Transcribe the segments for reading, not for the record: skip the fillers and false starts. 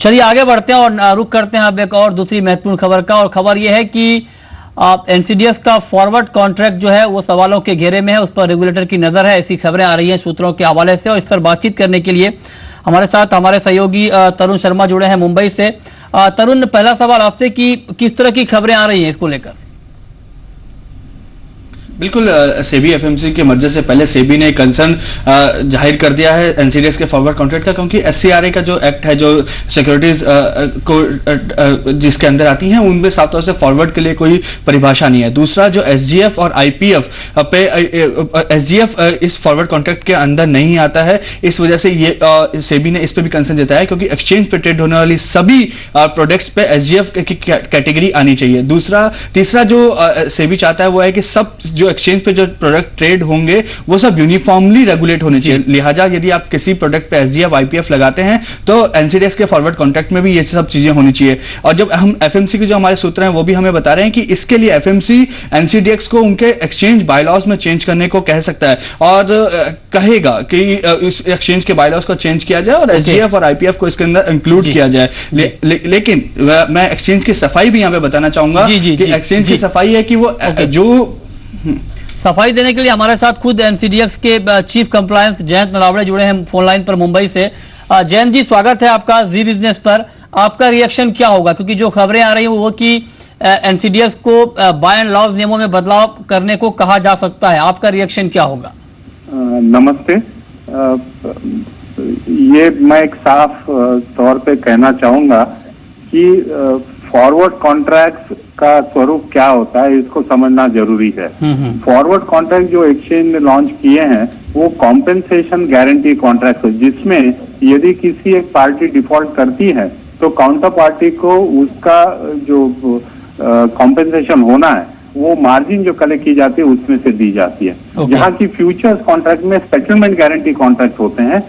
चलिए आगे बढ़ते हैं और रुक करते हैं अब एक और दूसरी महत्वपूर्ण खबर का। और खबर यह है कि एनसीडीएक्स का फॉरवर्ड कॉन्ट्रैक्ट जो है वो सवालों के घेरे में है, उस पर रेगुलेटर की नजर है, ऐसी खबरें आ रही हैं सूत्रों के हवाले से। और इस पर बातचीत करने के लिए हमारे साथ हमारे सहयोगी तरुण शर्मा जुड़े हैं मुंबई से। तरुण, पहला सवाल आपसे कि किस तरह की खबरें आ रही हैं इसको लेकर? बिल्कुल, सेबी एफएमसी के मर्जर से पहले सेबी ने कंसर्न जाहिर कर दिया है एनसीडीएक्स के फॉरवर्ड कॉन्ट्रैक्ट का, क्योंकि एससीआरए का जो एक्ट है, जो सिक्योरिटीज को जिसके अंदर आती हैं, उनमें साफ तौर से फॉरवर्ड के लिए कोई परिभाषा नहीं है। दूसरा, जो एसजीएफ और आईपीएफ पे एसजीएफ इस फॉरवर्ड कॉन्ट्रैक्ट के अंदर नहीं आता है। इस वजह से ये सेबी ने इस पर भी कंसर्न जताया है, क्योंकि एक्सचेंज पे ट्रेड होने वाली सभी प्रोडक्ट्स पे एसजीएफ की कैटेगरी आनी चाहिए। तीसरा जो सेबी चाहता है वो है कि सब जो एक्सचेंज पे जो प्रोडक्ट ट्रेड होंगे वो सब यूनिफॉर्मली रेगुलेट होने चाहिए। लिहाजा यदि आप किसी प्रोडक्ट पे एसजीएफ आईपीएफ लगाते हैं तो एनसीडीएक्स के फॉरवर्ड कॉन्ट्रैक्ट में भी ये सब चीजें होनी चाहिए। और जब हम एफएमसी के जो हमारे सूत्र हैं वो भी हमें बता रहे हैं कि इसके लिए एफएमसी एनसीडीएक्स को उनके एक्सचेंज बायलॉज में चेंज करने को कह सकता है और कहेगा कि इस एक्सचेंज के बायलॉज को चेंज किया जाए और एसजीएफ और आईपीएफ को इसके अंदर इंक्लूड किया जाए। लेकिन मैं एक्सचेंज की सफाई भी यहां पे बताना चाहूंगा कि एक्सचेंज की सफाई है कि वो जो सफाई देने के लिए हमारे साथ खुद एनसीडीएक्स के चीफ कंप्लायंस जयंत नलावड़े जुड़े हैं फोन लाइन पर मुंबई से। जयंत जी, स्वागत है आपका जी बिजनेस पर। आपका रिएक्शन क्या होगा, क्योंकि जो खबरें आ रही हैं वो कि एनसीडीएक्स को बाय एंड लॉज नियमों में बदलाव करने को कहा जा सकता है, आपका रिएक्शन क्या होगा? नमस्ते। ये मैं एक साफ तौर पे कहना चाहूंगा कि फॉरवर्ड कॉन्ट्रैक्ट का स्वरूप क्या होता है इसको समझना जरूरी है। फॉरवर्ड कॉन्ट्रैक्ट जो एक्सचेंज ने लॉन्च किए हैं वो कॉम्पेंसेशन गारंटी कॉन्ट्रैक्ट है, जिसमें यदि किसी एक पार्टी डिफॉल्ट करती है तो काउंटर पार्टी को उसका जो कॉम्पेंसेशन होना है वो मार्जिन जो कलेक्ट की जाती है उसमें से दी जाती है। जहाँ की फ्यूचर्स कॉन्ट्रैक्ट में सेटलमेंट गारंटी कॉन्ट्रैक्ट होते हैं,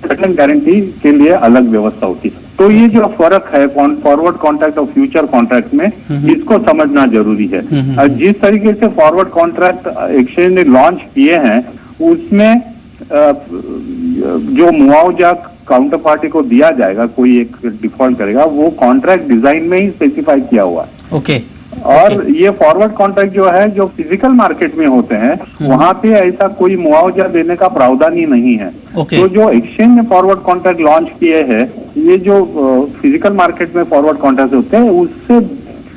सेटलमेंट गारंटी के लिए अलग व्यवस्था होती है। तो ये जो फर्क है फॉरवर्ड कॉन्ट्रैक्ट और फ्यूचर कॉन्ट्रैक्ट में, इसको समझना जरूरी है। जिस तरीके से फॉरवर्ड कॉन्ट्रैक्ट एक्सचेंज ने लॉन्च किए हैं उसमें जो मुआवजा काउंटर पार्टी को दिया जाएगा, कोई एक डिफॉल्ट करेगा, वो कॉन्ट्रैक्ट डिजाइन में ही स्पेसिफाई किया हुआ है। और ये फॉरवर्ड कॉन्ट्रैक्ट जो है जो फिजिकल मार्केट में होते हैं वहां पे ऐसा कोई मुआवजा देने का प्रावधान ही नहीं है। तो जो एक्सचेंज ने फॉरवर्ड कॉन्ट्रैक्ट लॉन्च किए हैं, ये जो फिजिकल मार्केट में फॉरवर्ड कॉन्ट्रैक्ट होते हैं उससे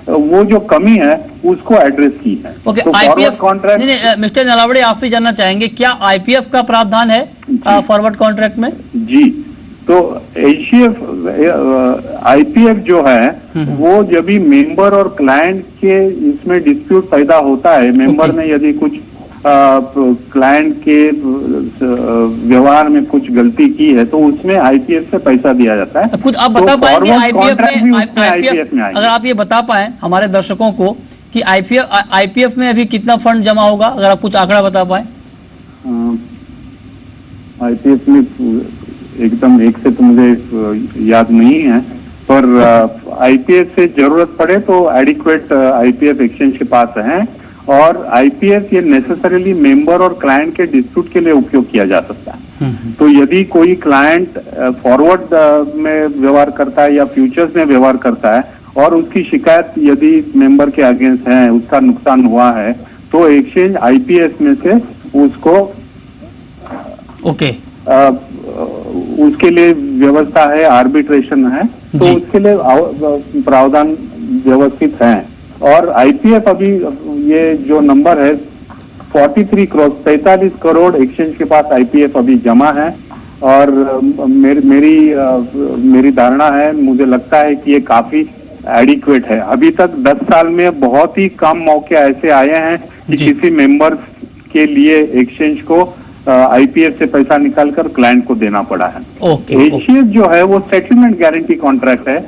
वो जो कमी है उसको एड्रेस की है। तो फॉरवर्ड कॉन्ट्रैक्ट मिस्टर नलावड़े, आपसे जानना चाहेंगे क्या आईपीएफ का प्रावधान है फॉरवर्ड कॉन्ट्रैक्ट में? जी, तो एचसीएफ आईपीएफ जो है वो जब भी मेंबर और क्लाइंट के इसमें डिस्प्यूट पैदा होता है, मेंबर ने यदि कुछ क्लाइंट के व्यवहार में कुछ गलती की है तो उसमें आईपीएफ से पैसा दिया जाता है। खुद आप बता पाएंगे आईपीएफ में, अगर आप ये बता पाए हमारे दर्शकों को कि आईपीएफ में अभी कितना फंड जमा होगा, अगर आप कुछ आंकड़ा बता पाए? आईपीएफ में एकदम एक से तो मुझे याद नहीं है, पर आईपीएफ से जरूरत पड़े तो एडिक्वेट आईपीएफ एक्सचेंज के पास है और आईपीएफ ये नेसेसरीली मेंबर और क्लाइंट के डिस्प्यूट के लिए उपयोग किया जा सकता है। तो यदि कोई क्लाइंट फॉरवर्ड में व्यवहार करता है या फ्यूचर्स में व्यवहार करता है और उसकी शिकायत यदि मेंबर के अगेंस्ट है, उसका नुकसान हुआ है, तो एक्सचेंज आईपीएफ में से उसको उसके लिए व्यवस्था है, आर्बिट्रेशन है, तो उसके लिए प्रावधान व्यवस्थित है। और आईपीएफ अभी ये जो नंबर है 45 करोड़ एक्सचेंज के पास आईपीएफ अभी जमा है और मेरी धारणा है, मुझे लगता है कि ये काफी एडिक्वेट है। अभी तक 10 साल में बहुत ही कम मौके ऐसे आए हैं कि किसी मेंबर्स के लिए एक्सचेंज को आईपीएफ से पैसा निकालकर क्लाइंट को देना पड़ा है। एचसीएफ जो है वो सेटलमेंट गारंटी कॉन्ट्रैक्ट है,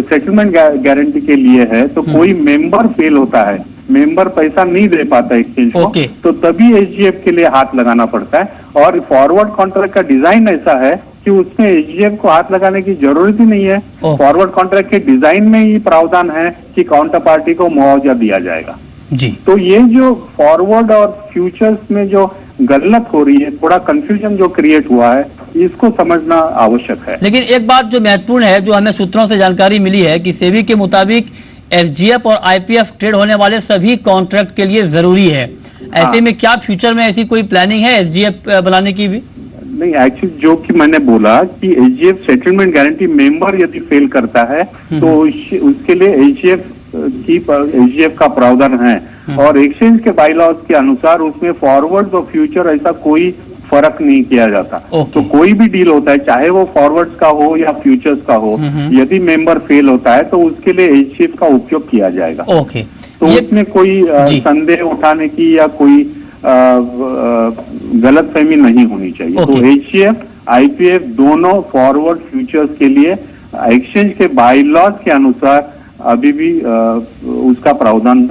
सेटलमेंट गारंटी के लिए है। तो कोई मेंबर फेल होता है, मेंबर पैसा नहीं दे पाता एक्सचेंज को, तो तभी एचजीएफ के लिए हाथ लगाना पड़ता है। और फॉरवर्ड कॉन्ट्रैक्ट का डिजाइन ऐसा है कि उसमें एचजीएफ को हाथ लगाने की जरूरत ही नहीं है। फॉरवर्ड कॉन्ट्रैक्ट के डिजाइन में ही प्रावधान है कि काउंटर पार्टी को मुआवजा दिया जाएगा। जी। तो ये जो फॉरवर्ड और फ्यूचर्स में जो गलत हो रही है, थोड़ा कंफ्यूजन जो क्रिएट हुआ है, इसको समझना आवश्यक है। लेकिन एक बात जो महत्वपूर्ण है, जो हमें सूत्रों से जानकारी मिली है कि सेबी के मुताबिक एसजीएफ और आईपीएफ ट्रेड होने वाले सभी कॉन्ट्रैक्ट के लिए जरूरी है। ऐसे में क्या फ्यूचर में ऐसी कोई प्लानिंग है एसजीएफ बनाने की भी? नहीं, एक्चुअली जो कि मैंने बोला कि एचजीएफ सेटलमेंट गारंटी मेंबर यदि फेल करता है तो उसके लिए एचजीएफ का प्रावधान है, और एक्सचेंज के बाईलॉज के अनुसार उसमें फॉरवर्ड और फ्यूचर ऐसा कोई फर्क नहीं किया जाता। तो कोई भी डील होता है, चाहे वो फॉरवर्ड्स का हो या फ्यूचर्स का हो, यदि मेंबर फेल होता है तो उसके लिए एचजीएफ का उपयोग किया जाएगा। ओके, तो उसमें कोई संदेह उठाने की या कोई गलतफहमी नहीं होनी चाहिए। तो एचजीएफ आईपीएफ दोनों फॉरवर्ड फ्यूचर्स के लिए एक्सचेंज के बाईलॉज के अनुसार अभी भी उसका प्रावधान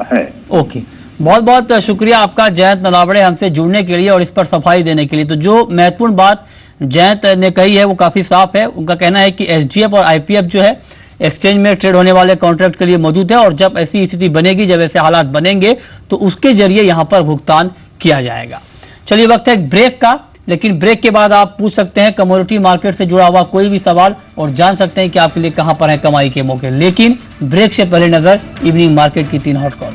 है। ओके, बहुत बहुत शुक्रिया आपका जयंत नलावड़े हमसे जुड़ने के लिए और इस पर सफाई देने के लिए। तो जो महत्वपूर्ण बात जयंत ने कही है वो काफी साफ है। उनका कहना है कि एसजीएफ और आईपीएफ जो है एक्सचेंज में ट्रेड होने वाले कॉन्ट्रैक्ट के लिए मौजूद है, और जब ऐसी स्थिति बनेगी, जब ऐसे हालात बनेंगे तो उसके जरिए यहां पर भुगतान किया जाएगा। चलिए, वक्त है एक ब्रेक का, लेकिन ब्रेक के बाद आप पूछ सकते हैं कमोडिटी मार्केट से जुड़ा हुआ कोई भी सवाल और जान सकते हैं कि आपके लिए कहां पर है कमाई के मौके। लेकिन ब्रेक से पहले नजर इवनिंग मार्केट की 3 हॉट कॉल।